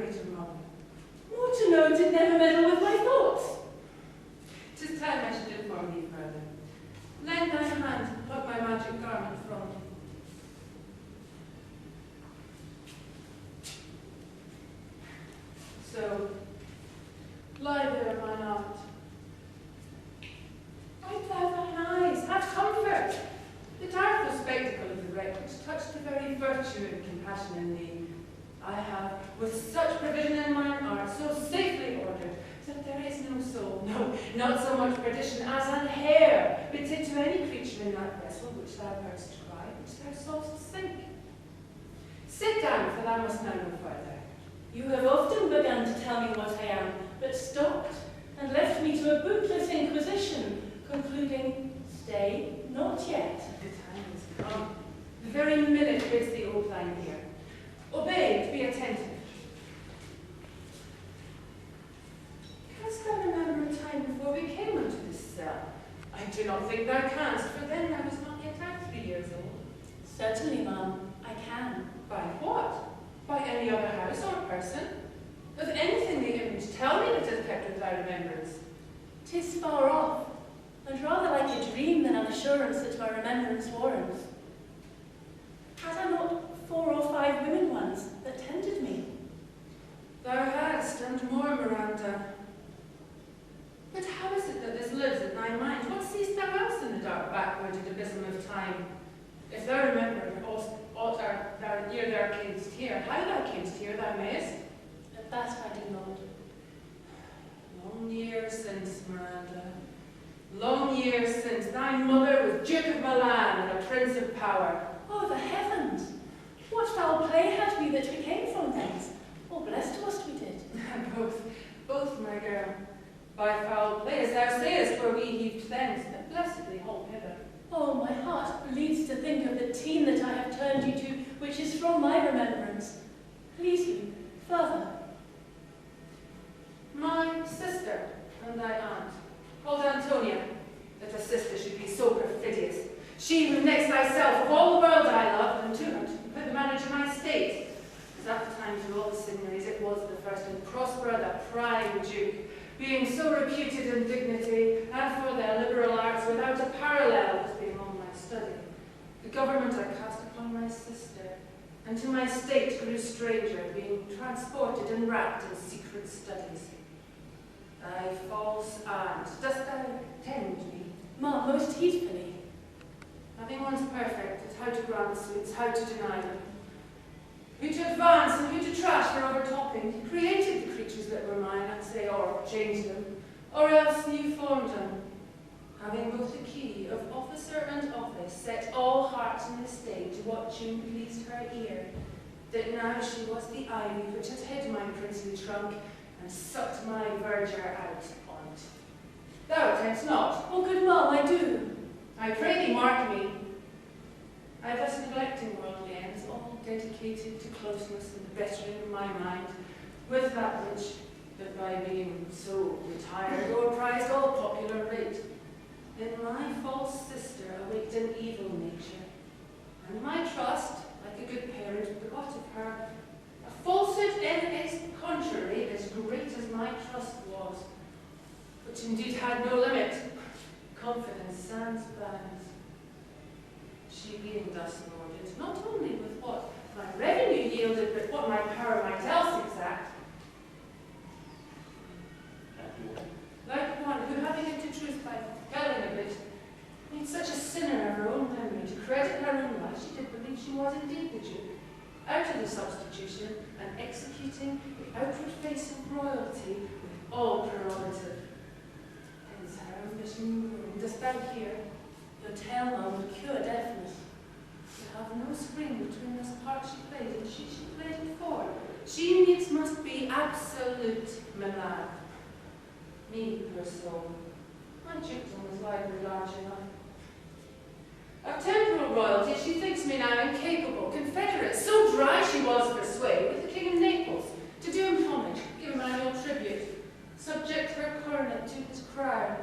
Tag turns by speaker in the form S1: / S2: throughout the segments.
S1: greater wrong.
S2: What a note did never meddle with my thoughts.
S1: 'Tis time I should inform thee further. Lend thy hand to pluck my magic garment from me. So, lie there, mine aunt. Wipe thou thine eyes, have comfort. The direful spectacle of the wreck which touched the very virtue and compassion in thee, I have, with such provision in mine art, so safely ordered, that there is no soul, no, not so much perdition as an hair, betid to any creature in that vessel which thou heardst cry, which thou saw'st sink. Sit down, for thou must now go further.
S2: You have often begun to tell me what I am, but stopped and left me to a bootless inquisition, concluding, stay, not yet.
S1: The time is come. The very minute bids thee ope thine ear. Obey, be attentive. Canst thou remember a time before we came unto this cell? I do not think thou canst, for then thou was not yet out 3 years old.
S2: Certainly, ma'am, I can.
S1: By what? By any other house or person? Of anything the image tell me that is kept with thy remembrance.
S2: 'Tis far off, and rather like a dream than an assurance that my remembrance warrants. Had I not 4 or 5 women ones that tended me?
S1: Thou hadst, and more, Miranda. But how is it that this lives in thy mind? What seest thou else in the dark backwarded abysm of time? If thou remember aught thou ere thou camest here, how thou camest here thou mayest.
S2: But that I do not.
S1: Long years since, Miranda. Long years since, thy mother was Duke of Milan and a prince of power.
S2: Oh, the heavens! What foul play had we that we came from thence? Oh, blessed was we did.
S1: both, my girl. By foul play, as thou sayest, were we heaped thence, and blessedly holp hither.
S2: Oh, my heart bleeds to think of the teen that I have turned you to, which is from my remembrance. Please you, further.
S1: My sister and thy aunt, called Antonia, that a sister should be so perfidious. She who next thyself of all the world I loved, and to her to put the manage of my state. As at the time to all the signories it was the first, and Prospero the prime duke, being so reputed in dignity, and for their liberal arts without a parallel as being all my study. The government I cast upon my sister, and to my state grew stranger, being transported and wrapped in secret studies. Thy false aunt, dost thou tend me?
S2: Ma, most heedfully.
S1: Having once perfect at how to grant suits, how to deny them, who to advance and who to trash for overtopping, created the creatures that were mine, I'd say, or changed them, or else new formed them. Having both the key of officer and office, set all hearts in the state to what tune pleased her ear, that now she was the ivy which had hid my princely trunk, and sucked my verdure out on't. Thou attendst not.
S2: Oh, good ma'am, I do.
S1: I pray thee mark me. I thus neglecting worldly ends, all dedicated to closeness and the bettering of my mind, with that which, that by being so retired, o'erprized all popular rate, in my false sister awaked an evil nature, and my trust, like a good parent, begot of her a falsehood in its contrary as great as my trust was, which indeed had no limit. Confidence sans bounds. She being thus lorded, not only with what my revenue yielded, but what my power might else exact. Like one who, having into truth by telling of it, made such a sinner of her own memory, to credit her own life, she did believe she was indeed the Duke, out of the substitution, and executing the outward face of royalty with all prerogative. Hence her ambition ruined. Dost thou hear?
S2: Your tale, ma'am, would cure deafness.
S1: To have no spring between this part she played and she played it for. She needs must be absolute Milan. Me, her soul. My dukedom was likely large enough. Of temporal royalty she thinks me now incapable, confederate, so dry she was for sway, with the king of Naples, to do him homage, give him annual tribute, subject her coronet to his crown,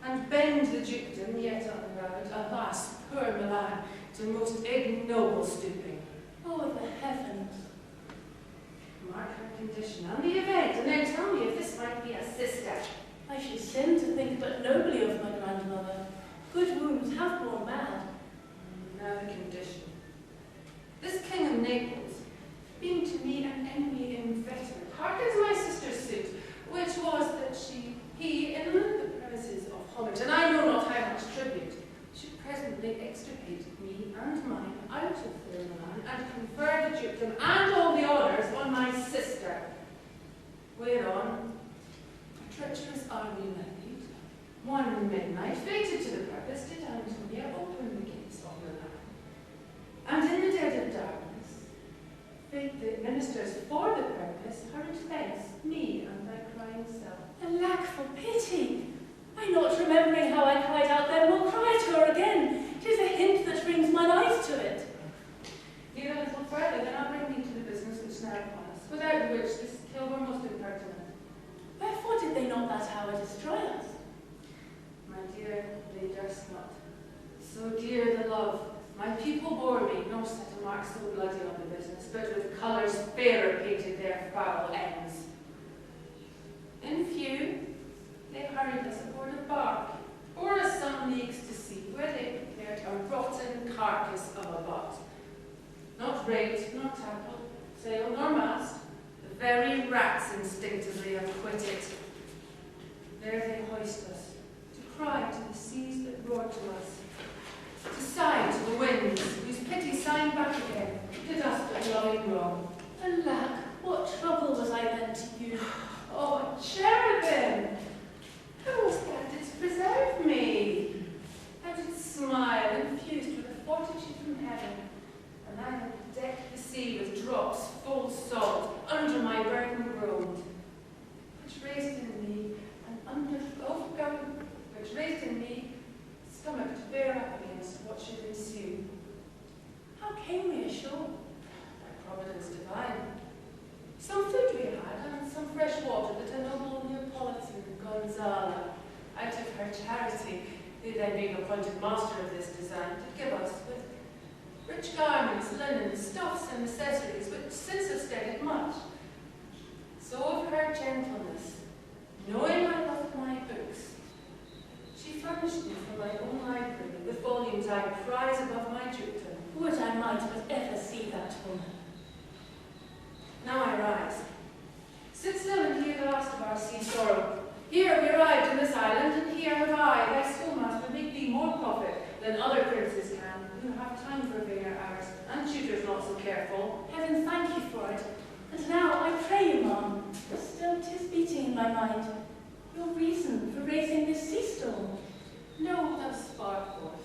S1: and bend the dukedom, yet unavowed, alas, poor Milan, to most ignoble stooping.
S2: Oh, the heavens!
S1: Mark her condition.
S2: wounds have gone mad.
S1: Now the condition. This king of Naples, being to me an enemy inveterate, hearkens my sister's suit, which was that he, in the premises of homage, and I know not how much tribute, should presently extirpate me and mine out of their Milan, and confer the dukedom and all the honours on my sister. Whereon a treacherous army levied, one midnight, fated to the purpose, did Antonia open the gates of Milan. And in the dead of darkness, fate the ministers for the purpose hurried thence, me and thy crying self.
S2: Alack for pity! I not remembering how I cried out then, will cry to her again. 'Tis a hint that brings mine eyes to it.
S1: Here a little further, then I'll bring thee to the business which now upon us, without which this tale were most impertinent.
S2: Wherefore did they not that hour destroy us?
S1: My dear, they durst not. So dear the love, my people bore me, nor set a mark so bloody on the business, but with colours fairer painted their foul ends. In few, they hurried us aboard a bark, bore us some leagues to sea, where they prepared a rotten carcass of a butt. Not rigged, nor tackle, sail, nor mast, the very rats instinctively have quit it. There they hoist us, to cry to the seas that roar to us, to sigh to the winds, whose pity signed back again, did us but loving wrong.
S2: Alack, what trouble was I then to you?
S1: Oh, cherubim! How was thou didst preserve me? Thou didst smile, infused with a fortitude from heaven, and I had decked the sea with drops full salt under my burden groaned, which raised in me stomach to bear up against what should ensue.
S2: How came we ashore?
S1: By providence divine. Some food we had, and some fresh water that a noble Neapolitan Gonzala, out of her charity, who then being appointed master of this design, did give us with rich garments, linen, stuffs, and accessories, which since have steadied much. So of her gentleness, knowing I loved my books, she furnished me from my own library with volumes I prize above my dukedom.
S2: Would I might but ever see that woman.
S1: Now I rise. Sit still and hear the last of our sea sorrow. Here we arrived in this island, and here have I, thy schoolmaster, make thee more profit than other princes can, who have time for vainer hours, and tutors not so careful.
S2: Heaven thank you for it. And now I pray you, ma'am, still 'tis beating in my mind, your reason for raising this sea storm.
S1: Know thus far forth.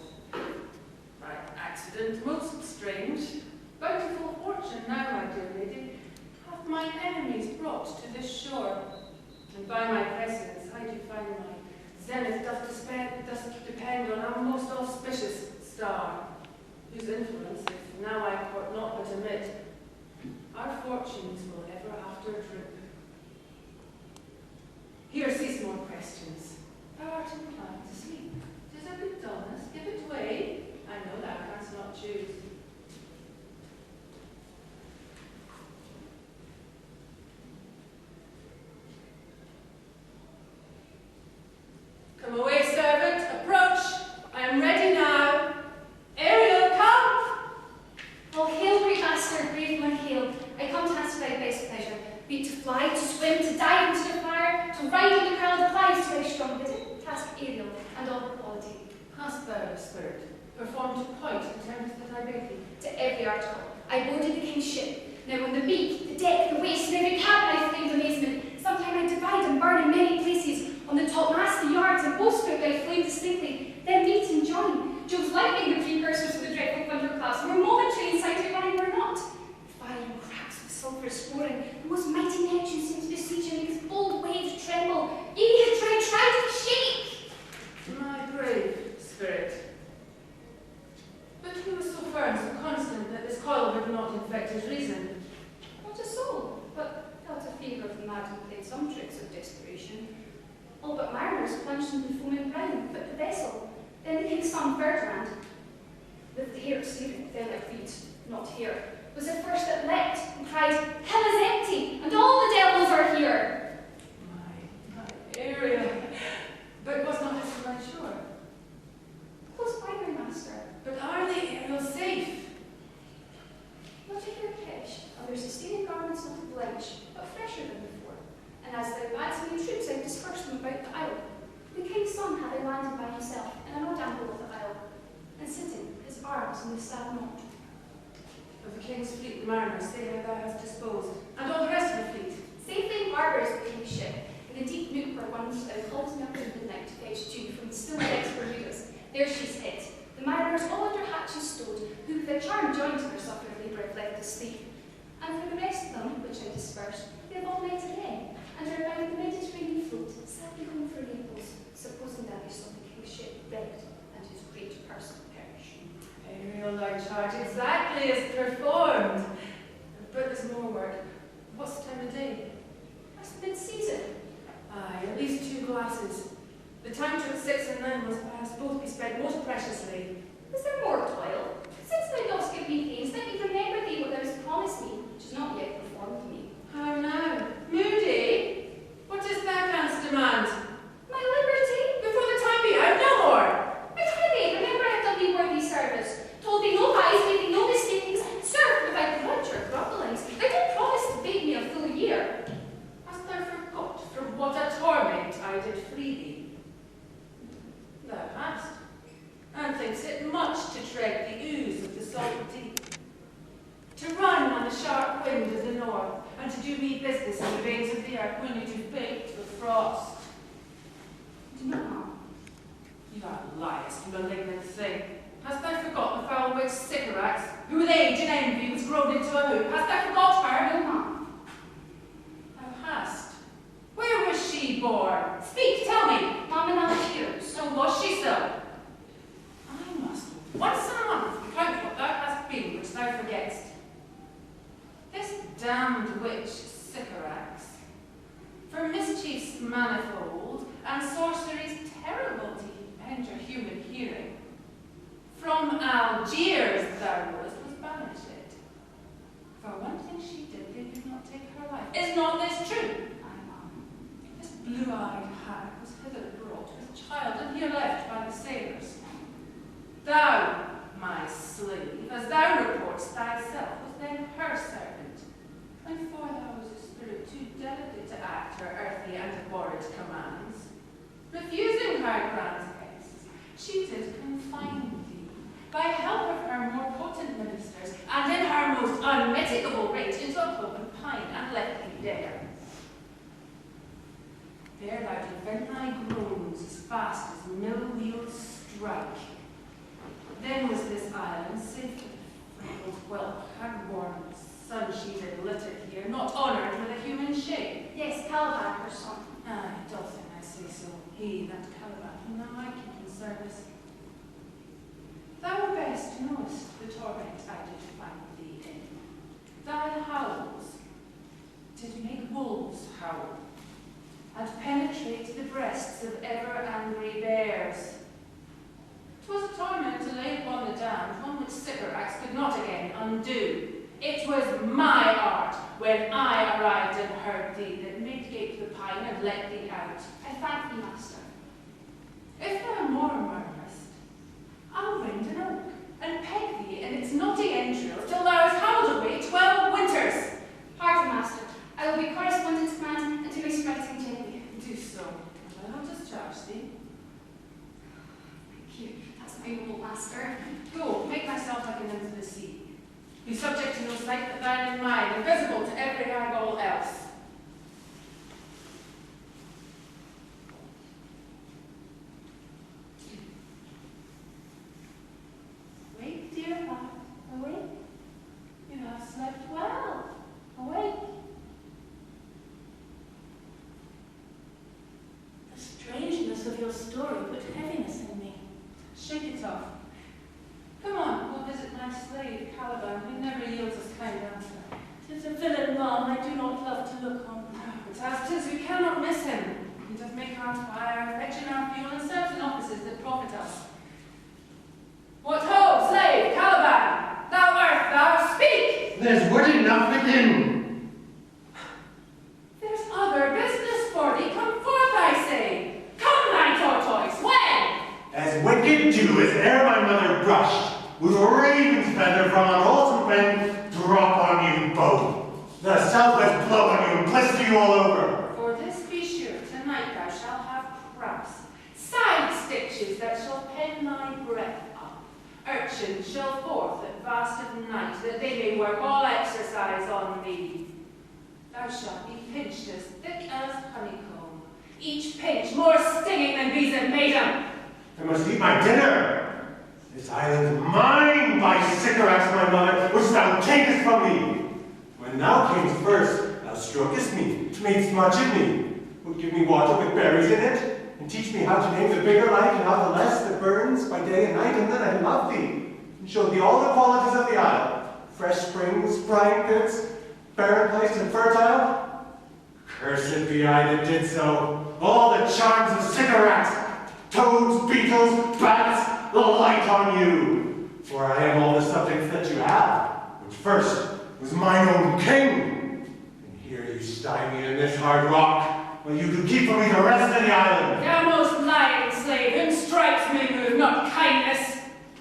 S1: By accident most strange, bountiful fortune now, my dear lady, hath mine enemies brought to this shore, and by my presence I do find my zenith doth depend on a most auspicious star, whose influence, if now I court not but omit, our fortunes will ever after droop. Here cease more questions. Thou art inclined to sleep. 'Tis a good dullness, give it way. I know thou canst not choose. Come away, servant, approach. I am ready now. Ariel, come!
S3: Oh, hail, great master, brave my hail. I come to ask thy best pleasure, be it to fly, to swim, to dive into the fire, to ride in the crowd applies to thy strong bidding, task Ariel, and all her quality.
S1: Hast thou, spirit, performed to point the terms that I beg thee?
S3: To every article, I boarded the king's ship. Now on the beak, the deck, the waist, and every cabin I flamed amazement. Sometime I divide and burn in many places. On the topmast, the yards, and bowsprit I flame distinctly. Then meet and join. Jove's lightning, the precursors of the dreadful thunderclouds, were momentary in sight of mine were not. Fiery cracks of sulphurous roaring, the most mighty Neptune seemed to besiege and make his bold waves tremble. Ye had tried to shake.
S1: My brave spirit. But who was so firm, so constant, that this coil would not infect his reason?
S3: Not a soul, but felt a fever of the mad and played some tricks of desperation. All but mariners plunged into the foaming brine, quit the vessel. Then the king's son Ferdinand, with the hair of Stephen, fell like feet, not here, was the first that leapt and cried, "Hell is empty, and all the devils are here."
S1: My Ariel. But was not his line sure?
S3: Close by garments not a blemish, but fresher than before, and as they bade me troops, I dispersed them about the isle. The king's son had landed by himself in an odd angle of the isle, and sitting, his arms in the sad knot.
S1: Of the king's fleet, the mariners say how thou hast disposed, and all the rest of the fleet.
S3: Safely in harbour is the king's ship, in the deep nook where one was closing up in midnight to fetch dew from the still decks Bermudas. There she's hid. The mariners all under hatches stowed, who with a charm joined to their suffered labour have left asleep. And for the rest of them, which I dispersed, they have all met again, and are about the Mediterranean float, sadly home for Naples, supposing that they saw the king's ship wrecked, and his great person perish.
S1: Ariel, thy charge exactly is performed. But there's more work. What's the time of day?
S3: That's mid-season.
S1: Aye, at least 2 glasses. The time twixt 6 and 9 must perhaps both be spent most preciously.
S3: Is there more toil? Since thou dost give me pains, let me remember thee what thou hast promised me, which is not yet performed to me.
S1: How now? Moody? What dost thou canst demand?
S3: My liberty?
S1: Before the time be out, no more!
S3: I prithee, remember I have done thee worthy service, told thee no lies, made thee no mistakings, served without grudge or grumblings. Thou did promise to bake me a full year.
S1: Hast thou forgot from what a torment I did free thee? Thou hast, and thinks it much to tread the ooze of the salt deep, to run on the sharp wind of the north, and to do me business in the veins of the earth when you do baked with frost.
S3: Do not know.
S1: Thou liest, malignant thing. Hast thou forgot the foul witch Sycorax, who with age and envy was grown into a hoop? Hast thou forgot her?
S3: No, ma'am.
S1: Thou hast. Where was she born? Speak, tell me.
S3: Ma'am, in Algiers.
S1: So was she so? I must once in a month count what thou hast been, which thou forgettest. This damned witch Sycorax, for mischiefs manifold and sorcery's terrible to enter human hearing, from Algiers thou was banished it. For one thing she did, they did not take her life. Is not this true?
S3: Aye, ma'am.
S1: This blue-eyed hag was hither brought with child and here left by the sailors. Thou, my slave, as thou reportst thyself, was then her servant, and for thou was a spirit too delicate to act her earthly and abhorred commands, refusing her grand guests, she did confine thee, by help of her more potent ministers, and in her most unmitigable rage, into a cloven pine, and left thee there. There thou did vent thy groans as fast as mill-wheels strike. Then was this island safe for the freckled whelp, hag-born son she did litter here, not honoured with a human shape.
S3: Yes, Caliban, her son.
S1: Aye, doth I say so, he, that Caliban, whom now I keep in service. Thou best knowest the torment I did find thee in. Thy howls did make wolves howl, and penetrate the breasts of ever-angry bears. 'Twas a torment to lay upon the damned, one which Sycorax could not again undo. It was my art, when I arrived and heard thee, that made gape the pine and let thee out.
S3: I thank thee, master.
S1: If thou more murmurest, I'll rend an oak, and peg thee in its knotty entrails till thou hast howled away 12 winters.
S3: Pardon, master. I will be correspondent to command and do my spriting gently.
S1: Do so, and I will discharge thee.
S3: Thank you. That's my noble master.
S1: Go, make thyself like a nymph of the sea. Be subject to no sight but thine and mine, invisible to every eyeball else. Awake, dear heart, awake. You have slept well. Awake.
S2: The strangeness of your story put heaviness in me.
S1: Shake it off. Come on, we'll visit my slave, Caliban, who never yields us kind answer.
S2: 'Tis a villain, ma'am, I do not love to look on.
S1: But as 'tis, we cannot miss him. He doth make our fire, fetching our fuel, and serves in offices that profit us. What ho, slave, Caliban! Thou art thou, speak!
S4: There's wood enough within.
S1: There's other business for thee. Come forth, I say. Come, thy tortoise, when?
S4: As wicked dew as ere my mother brushed, with a raven's feather from an autumn wind, drop on you both. The south winds blow on you and blister you all over.
S1: For this be sure, tonight thou shalt have cramps, side stitches that shall pen thy breath up. Urchins shall forth at vast of night, that they may work all exercise on thee. Thou shalt be pinched as thick as honeycomb, each pinch more stinging than bees of maiden.
S4: I must eat my dinner. This island mine by Sycorax, my mother, which thou takest from me. When thou camest first, thou strokest me, madest much of me, would give me water with berries in it, and teach me how to name the bigger light and how the less that burns by day and night, and then I loved thee, and showed thee all the qualities of the isle, fresh springs, brine pits, barren place and fertile. Cursed be I that did so. All the charms of Sycorax, toads, beetles, bats, the light on you. For I am all the subjects that you have, which first was mine own king. And here you stymie in this hard rock, while you do keep from me the rest of the island.
S1: Thou most lying slave, whom stripes may move, not kindness.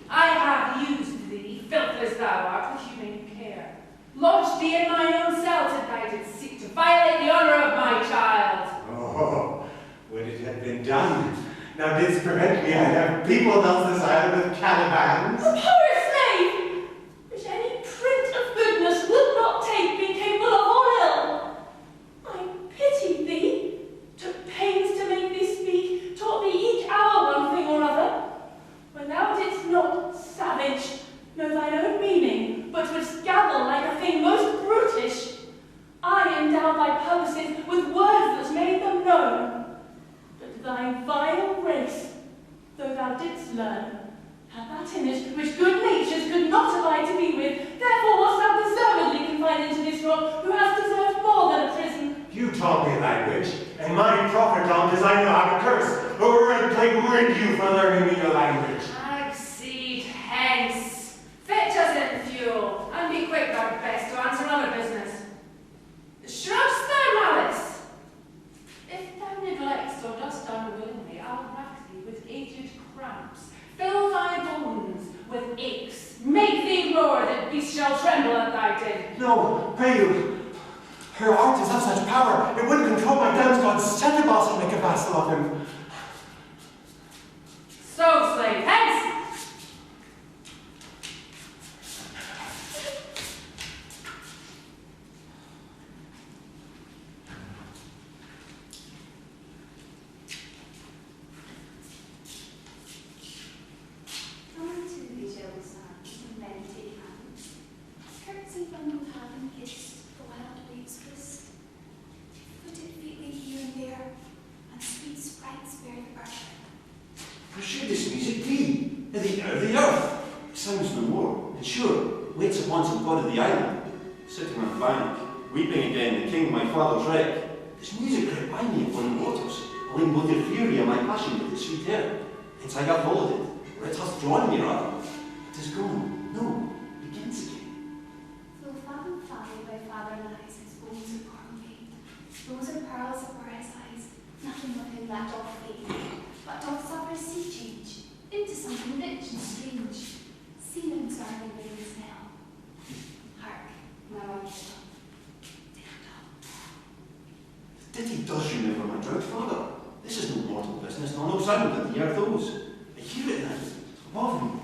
S1: I have used thee, filth as thou art, with humane care. Lodged thee in mine own cell, till thou didst seek to violate the honour of my child.
S4: Oh, would it had been done. Now didst prevent me, I'd have peopled else this island with Calibans.
S2: A poor slave, which any print of goodness would not take, be capable of all ill. I pitied thee, took pains to make thee speak, taught thee each hour one thing or other. When thou didst not, savage, know thine own meaning, but wouldst gabble like a thing most brutish, I endowed thy purposes with words that made them known. But thy vile race, though thou didst learn, had that in it which good natures could not abide to be with. Therefore wast thou deservedly confined into this rock, who hast deserved more than a prison.
S4: You taught me language, and my proper tongue does I know how to curse. A red plague rid you for learning me your language.
S1: Accede hence, fetch us in fuel, and be quick thou best to answer other business. Shrugst thy malice? If thou neglectst or dost unwillingly, I'll rack thee with aged cramps, fill thy bones with aches, make thee roar that beasts shall tremble at thy din.
S4: No, pray you. Her art is of such power, it would control my damned god Setebos and make a vassal of him.
S1: So, slave, hence!
S5: Weeping again, the king, my father's wreck. This music crept by me upon the waters, allaying both your fury and my passion with its sweet air. Hence I have followed it, or it hath drawn me rather. It is gone, no, begins again.
S3: Though fathom folly by father lies, his bones are coral made. Those are pearls that were his eyes, nothing within that doth fade, but doth suffer sea change, into something rich and strange. See them turning rains now. Hark, now I hear.
S5: Ditty does remember my drought, father. This is no mortal business, nor no sound that the earth owes. I hear it now, above me.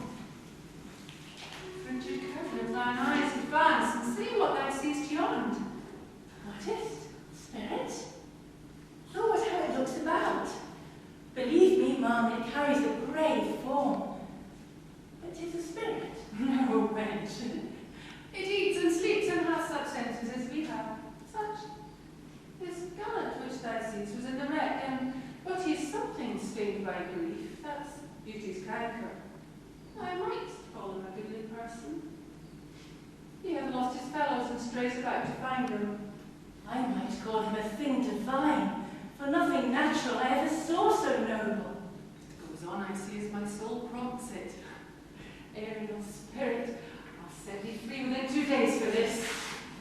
S1: Frigid curtain of thine eyes advance, and see what thou seest beyond.
S2: What is? Spirit? Oh, what how it looks about. Believe me, ma'am, it carries a brave form. But 'tis a spirit.
S1: No wench. It eats and sleeps and has such senses as we have. Such. This gallant which thou seest was in the wreck, but he is something stained by grief. That's beauty's canker. I might call him a goodly person. He hath lost his fellows and strays about to find them.
S2: I might call him a thing divine, for nothing natural I ever saw so noble.
S1: It goes on, I see, as my soul prompts it. Ariel spirit, I'll set thee free within 2 days for this.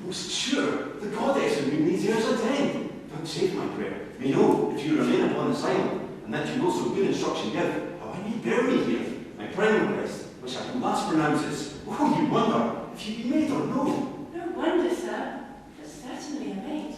S5: Most sure, the goddess in whom these ears attend. Vouchsafe my prayer, may know, if you remain upon this island, and that you will so good instruction give, how I may bear me here, my prime request, which I can last pronounce is, oh, you wonder, if you be made or no.
S2: No wonder, sir, that certainly a mate.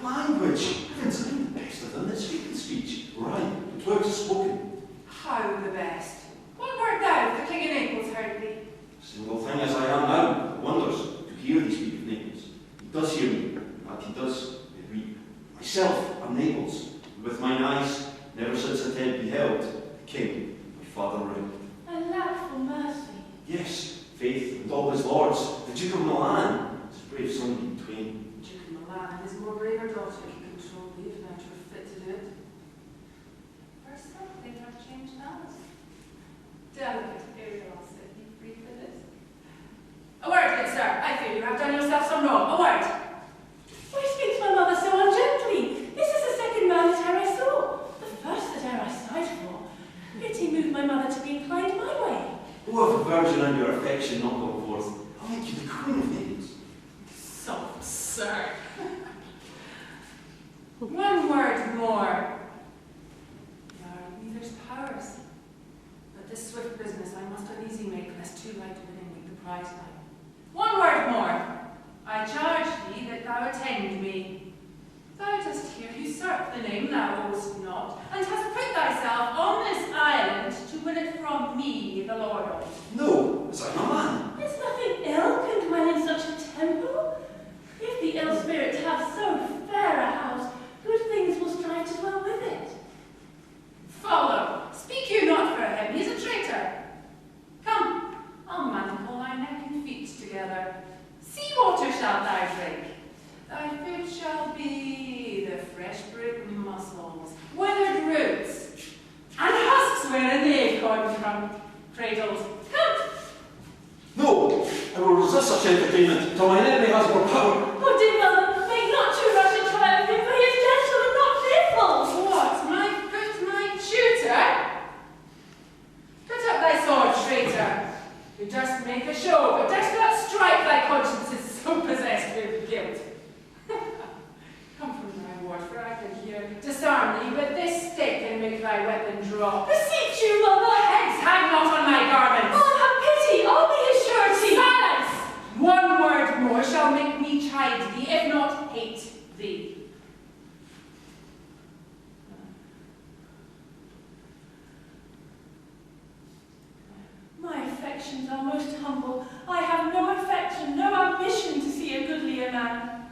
S5: My language! Heavens, I'm the best of them at speaking speech. Right, the words are spoken.
S1: How the best? What wert thou if the King of Naples heard thee?
S5: Single thing as I am now, it wonders to hear thee speak of Naples. He does hear me, and he does weep. Myself, I'm Naples, and with mine eyes, never since a tent beheld, the King, my father reigned.
S2: A lad for mercy.
S5: Yes, faith, and all his lords, the Duke of Milan, his brave son between.
S1: The Duke of Milan and his more braver daughter can control thee if not were fit to do it. For something have changed that. Delicate Ariel said you free for this. A word, good sir. I fear you have done yourself some wrong. A word.
S2: Why speaks my mother so ungently? This is the second man that e'er I saw. The first that e'er I sighed for. Pity moved my mother to be inclined my way.
S5: Oh, if a virgin and your affection not go forth, I'll make you the queen of Naples.
S1: So absurd. One word more. Your leader's powers. But this swift business I must uneasy make, lest too light winning make the prize mine. One word more. I charge thee that thou attend me. Thou dost here usurp the name thou owest not, and hast put thyself on this island to win it from me, the lord of it.
S5: No, as I'm a man.
S2: Is nothing ill can dwell in such a temple? If the ill spirit have so fair a house, good things will strive to dwell with it.
S1: Follow. Speak you not for him, he is a traitor. Come, I'll mantle thy neck and feet together. Sea water shalt thou drink. Thy food shall be the fresh brewed mussels, withered roots, and husks wherein the acorn from cradles. Come!
S5: No, I will resist such entertainment till my enemy has more power.
S2: Oh, dear mother, make not too rash a trial of him, for he is gentle and not fearful.
S1: What, my tutor? Put up thy sword, traitor. You durst make a show, but durst not strike thy conscience is so possessed with guilt. Come from thy ward, for I can here disarm thee, but this stick can make thy weapon drop.
S2: Beseech you, mother.
S1: Heads hang not on my garments.
S2: Oh, have pity, I'll be his surety.
S1: Silence! One word more shall make me chide thee, if not hate thee.
S2: My affections are most humble. I have no affection, no ambition to see a goodlier man.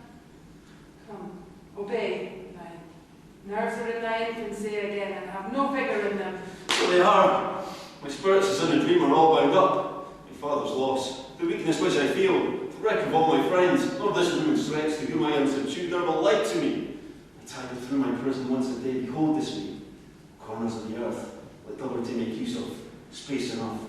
S1: Come, obey. Thy nerves are in thy infancy again, and have no vigour in them.
S5: So they are. My spirits as in a dream are all bound up. My father's loss, the weakness which I feel, the wreck of all my friends, nor this woman's threats to whom I am subdued, nor the light to me. I tire through my prison once a day, behold this me. Corners of the earth, let liberty make use of, space enough.